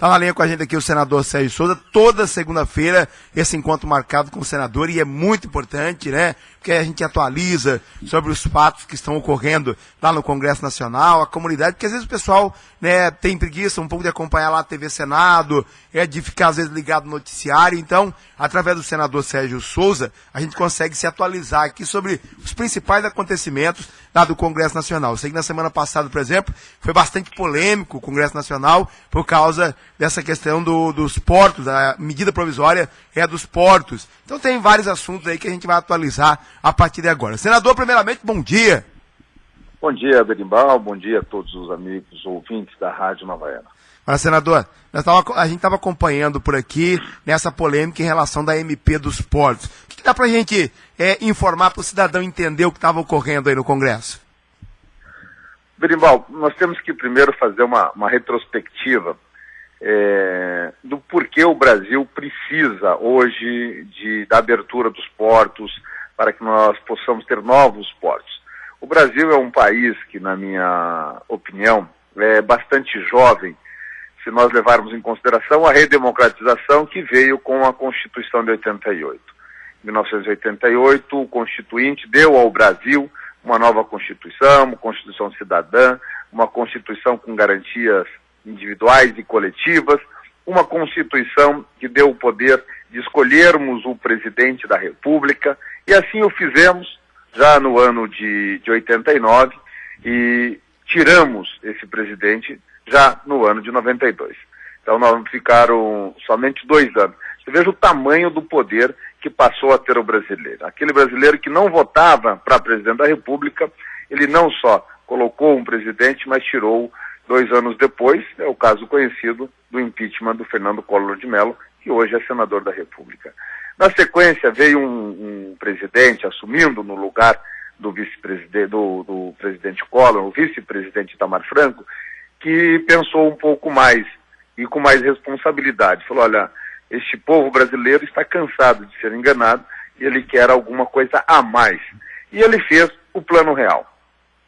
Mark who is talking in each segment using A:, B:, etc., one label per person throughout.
A: Está na linha com a gente aqui o senador Sérgio Souza, toda segunda-feira esse encontro marcado com o senador, e é muito importante, né? Porque a gente atualiza sobre os fatos que estão ocorrendo lá no Congresso Nacional, a comunidade, porque às vezes o pessoal, né, tem preguiça um pouco de acompanhar lá a TV Senado, de ficar às vezes ligado no noticiário. Então, através do senador Sérgio Souza, a gente consegue se atualizar aqui sobre os principais acontecimentos lá do Congresso Nacional. Eu sei que na semana passada, por exemplo, foi bastante polêmico o Congresso Nacional por causa dessa questão dos portos, a medida provisória é dos portos. Então tem vários assuntos aí que a gente vai atualizar a partir de agora. Senador, primeiramente, bom dia.
B: Bom dia, Berimbau, bom dia a todos os amigos ouvintes da Rádio Havaiana.
A: Olha, senador, a gente estava acompanhando por aqui nessa polêmica em relação da MP dos portos. O que dá para a gente informar para o cidadão entender o que estava ocorrendo aí no Congresso?
B: Berimbau, nós temos que primeiro fazer uma retrospectiva do porquê o Brasil precisa hoje da abertura dos portos para que nós possamos ter novos portos. O Brasil é um país que, na minha opinião, é bastante jovem, se nós levarmos em consideração a redemocratização que veio com a Constituição de 88. Em 1988, o Constituinte deu ao Brasil uma nova Constituição, uma Constituição cidadã, uma Constituição com garantias individuais e coletivas, uma Constituição que deu o poder de escolhermos o presidente da República, e assim o fizemos já no ano de 89, e tiramos esse presidente já no ano de 92. Então não ficaram somente 2 anos. Você veja o tamanho do poder que passou a ter o brasileiro. Aquele brasileiro que não votava para presidente da República, ele não só colocou um presidente, mas tirou 2 anos depois, é o caso conhecido do impeachment do Fernando Collor de Mello, que hoje é senador da República. Na sequência veio um presidente assumindo no lugar do vice-presidente, do presidente Collor, o vice-presidente Itamar Franco, que pensou um pouco mais e com mais responsabilidade. Falou, olha, este povo brasileiro está cansado de ser enganado e ele quer alguma coisa a mais. E ele fez o Plano Real.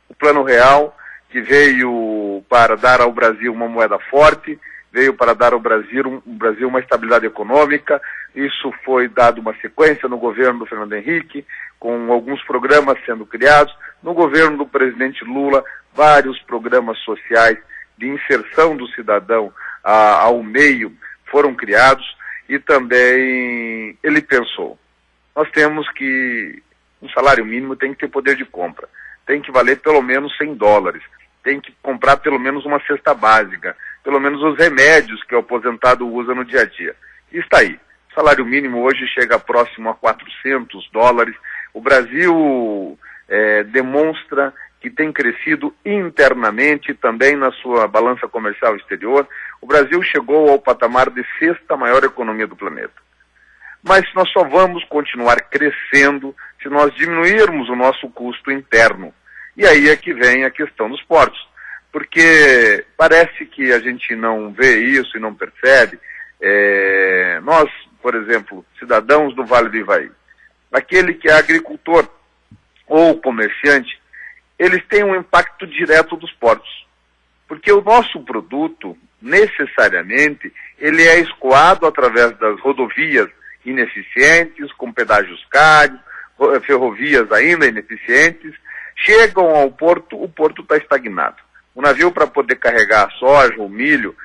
B: O Plano Real que veio para dar ao Brasil uma moeda forte, veio para dar ao Brasil uma estabilidade econômica. Isso foi dado uma sequência no governo do Fernando Henrique, com alguns programas sendo criados. No governo do presidente Lula, vários programas sociais de inserção do cidadão ao meio foram criados, e também ele pensou, nós temos que, um salário mínimo tem que ter poder de compra, tem que valer pelo menos $100, tem que comprar pelo menos uma cesta básica, pelo menos os remédios que o aposentado usa no dia a dia. E está aí, o salário mínimo hoje chega próximo a $400, o Brasil demonstra que tem crescido internamente também na sua balança comercial exterior. O Brasil chegou ao patamar de 6ª maior economia do planeta. Mas nós só vamos continuar crescendo se nós diminuirmos o nosso custo interno. E aí é que vem a questão dos portos. Porque parece que a gente não vê isso e não percebe. Nós, por exemplo, cidadãos do Vale do Ivaí, aquele que é agricultor ou comerciante, eles têm um impacto direto dos portos. Porque o nosso produto, necessariamente, ele é escoado através das rodovias ineficientes, com pedágios caros, ferrovias ainda ineficientes, chegam ao porto, o porto está estagnado. O navio, para poder carregar a soja, o milho,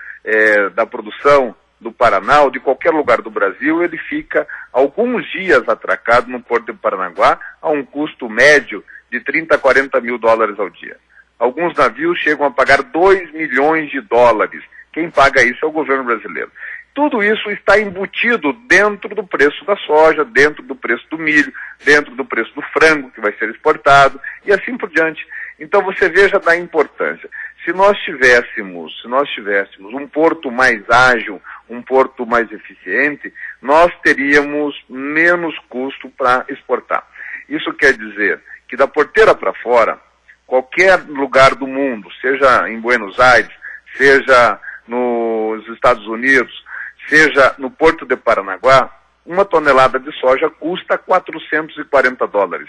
B: da produção do Paraná ou de qualquer lugar do Brasil, ele fica alguns dias atracado no porto de Paranaguá a um custo médio de $30 a $40 mil ao dia. Alguns navios chegam a pagar $2 milhões. Quem paga isso é o governo brasileiro. Tudo isso está embutido dentro do preço da soja, dentro do preço do milho, dentro do preço do frango que vai ser exportado e assim por diante. Então você veja da importância. Se nós tivéssemos um porto mais ágil, um porto mais eficiente, nós teríamos menos custo para exportar. Isso quer dizer que da porteira para fora, qualquer lugar do mundo, seja em Buenos Aires, seja nos Estados Unidos, seja no Porto de Paranaguá, uma tonelada de soja custa $440.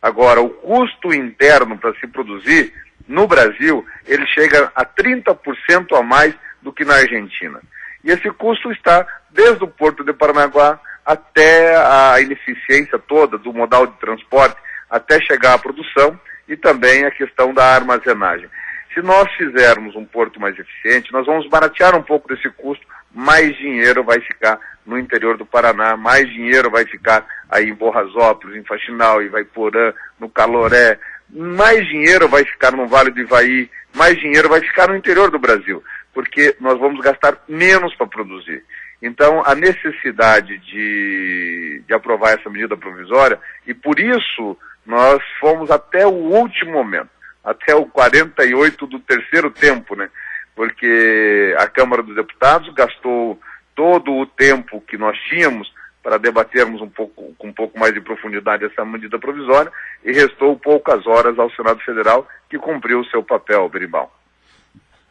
B: Agora, o custo interno para se produzir no Brasil, ele chega a 30% a mais do que na Argentina. E esse custo está desde o Porto de Paranaguá até a ineficiência toda do modal de transporte, até chegar à produção, e também a questão da armazenagem. Se nós fizermos um porto mais eficiente, nós vamos baratear um pouco desse custo, mais dinheiro vai ficar no interior do Paraná, mais dinheiro vai ficar aí em Borrasópolis, em Faxinal, em Ivaiporã, no Caloré, mais dinheiro vai ficar no Vale do Ivaí, mais dinheiro vai ficar no interior do Brasil, porque nós vamos gastar menos para produzir. Então, a necessidade de aprovar essa medida provisória, e por isso nós fomos até o último momento, até o 48 do terceiro tempo, né? Porque a Câmara dos Deputados gastou todo o tempo que nós tínhamos para debatermos com um pouco mais de profundidade essa medida provisória, e restou poucas horas ao Senado Federal, que cumpriu o seu papel, Berimbau.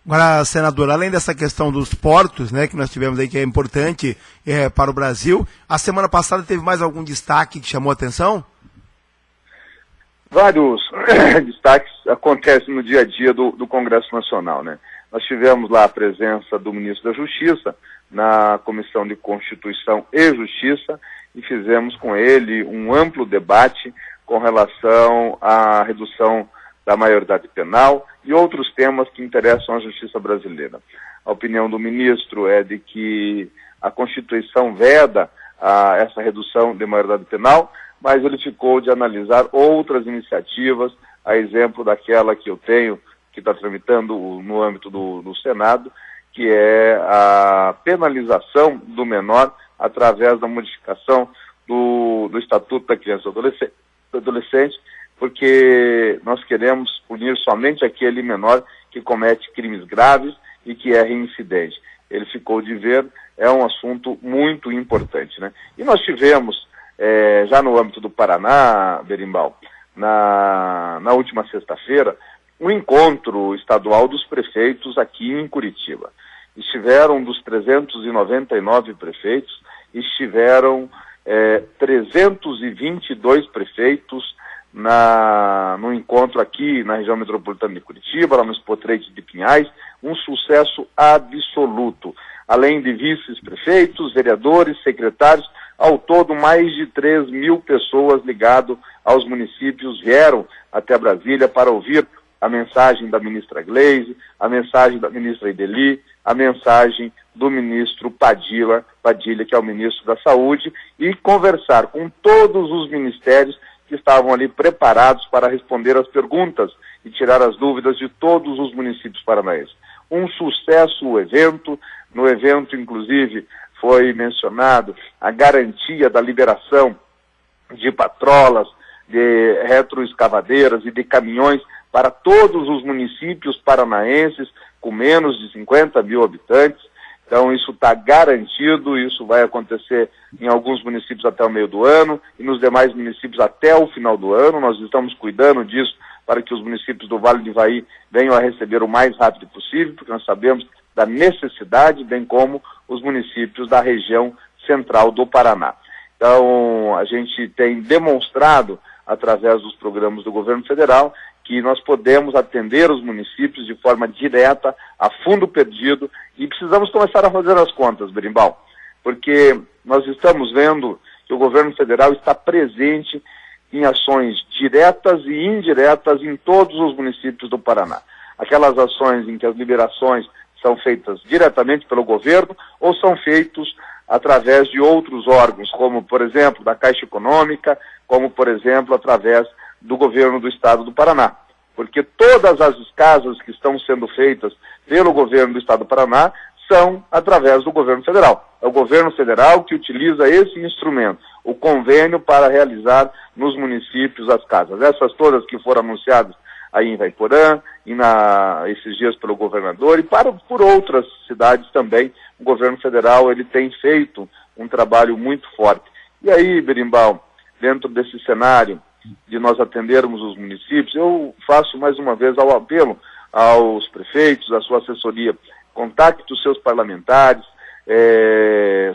A: Agora, senador, além dessa questão dos portos, né, que nós tivemos aí, que é importante para o Brasil, a semana passada teve mais algum destaque que chamou a atenção?
B: Vários destaques acontecem no dia a dia do Congresso Nacional, né? Nós tivemos lá a presença do ministro da Justiça na Comissão de Constituição e Justiça, e fizemos com ele um amplo debate com relação à redução da maioridade penal e outros temas que interessam à justiça brasileira. A opinião do ministro é de que a Constituição veda essa redução de maioridade penal, mas ele ficou de analisar outras iniciativas, a exemplo daquela que eu tenho, que está tramitando no âmbito do Senado, que é a penalização do menor através da modificação do Estatuto da Criança e do Adolescente, porque nós queremos punir somente aquele menor que comete crimes graves e que é reincidente. Ele ficou de ver, é um assunto muito importante, né? E nós tivemos, já no âmbito do Paraná, Berimbau, na última sexta-feira, um encontro estadual dos prefeitos aqui em Curitiba. Estiveram dos 399 prefeitos, estiveram 322 prefeitos no encontro aqui na região metropolitana de Curitiba, lá no Expotreite de Pinhais, um sucesso absoluto. Além de vices-prefeitos, vereadores, secretários, ao todo mais de 3.000 pessoas ligadas aos municípios vieram até Brasília para ouvir a mensagem da ministra Gleisi, a mensagem da ministra Ideli, a mensagem do ministro Padilha, que é o ministro da Saúde, e conversar com todos os ministérios que estavam ali preparados para responder as perguntas e tirar as dúvidas de todos os municípios paranaenses. Um sucesso o evento. No evento, inclusive, foi mencionado a garantia da liberação de patrolas, de retroescavadeiras e de caminhões para todos os municípios paranaenses com menos de 50 mil habitantes. Então isso está garantido, isso vai acontecer em alguns municípios até o meio do ano e nos demais municípios até o final do ano. Nós estamos cuidando disso para que os municípios do Vale do Ivaí venham a receber o mais rápido possível, porque nós sabemos da necessidade, bem como os municípios da região central do Paraná. Então a gente tem demonstrado, através dos programas do governo federal, que nós podemos atender os municípios de forma direta, a fundo perdido, e precisamos começar a fazer as contas, Berimbau, porque nós estamos vendo que o governo federal está presente em ações diretas e indiretas em todos os municípios do Paraná. Aquelas ações em que as liberações são feitas diretamente pelo governo ou são feitos através de outros órgãos, como, por exemplo, da Caixa Econômica, como, por exemplo, através do governo do estado do Paraná. Porque todas as casas que estão sendo feitas pelo governo do estado do Paraná são através do governo federal. É o governo federal que utiliza esse instrumento, o convênio, para realizar nos municípios as casas. Essas todas que foram anunciadas aí em Ivaiporã, e esses dias pelo governador, e por outras cidades também, o governo federal ele tem feito um trabalho muito forte. E aí, Berimbau, dentro desse cenário de nós atendermos os municípios, eu faço mais uma vez ao apelo aos prefeitos, à sua assessoria, contacte os seus parlamentares,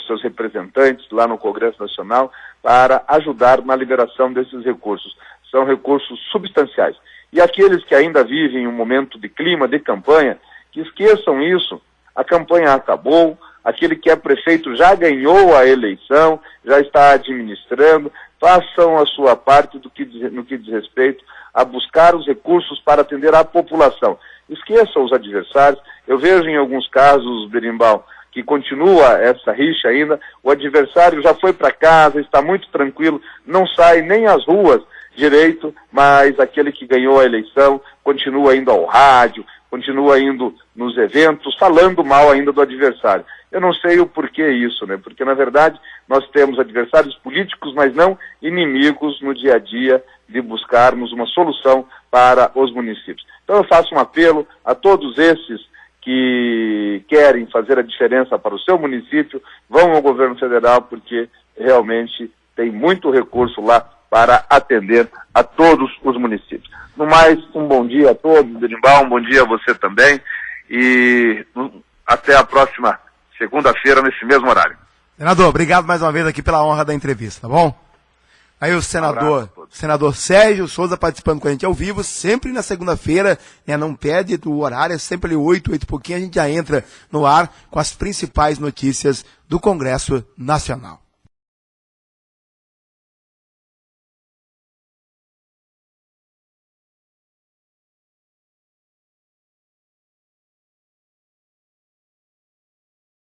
B: seus representantes lá no Congresso Nacional, para ajudar na liberação desses recursos. São recursos substanciais. E aqueles que ainda vivem um momento de clima, de campanha, que esqueçam isso. a campanha acabou, aquele que é prefeito já ganhou a eleição, já está administrando, façam a sua parte no que diz respeito a buscar os recursos para atender a população. Esqueçam os adversários. Eu vejo em alguns casos, Berimbau, que continua essa rixa ainda, o adversário já foi para casa, está muito tranquilo, não sai nem às ruas direito, mas aquele que ganhou a eleição continua indo ao rádio, continua indo nos eventos, falando mal ainda do adversário. Eu não sei o porquê isso, né? Porque, na verdade, nós temos adversários políticos, mas não inimigos no dia a dia de buscarmos uma solução para os municípios. Então eu faço um apelo a todos esses que querem fazer a diferença para o seu município, vão ao governo federal, porque realmente tem muito recurso lá para atender a todos os municípios. No mais, um bom dia a todos, Berimbau, um bom dia a você também, e até a próxima segunda-feira, nesse mesmo horário.
A: Senador, obrigado mais uma vez aqui pela honra da entrevista, tá bom? Aí o senador Sérgio Souza participando com a gente ao vivo, sempre na segunda-feira, né, não perde o horário, é sempre ali 8 e pouquinho, a gente já entra no ar com as principais notícias do Congresso Nacional.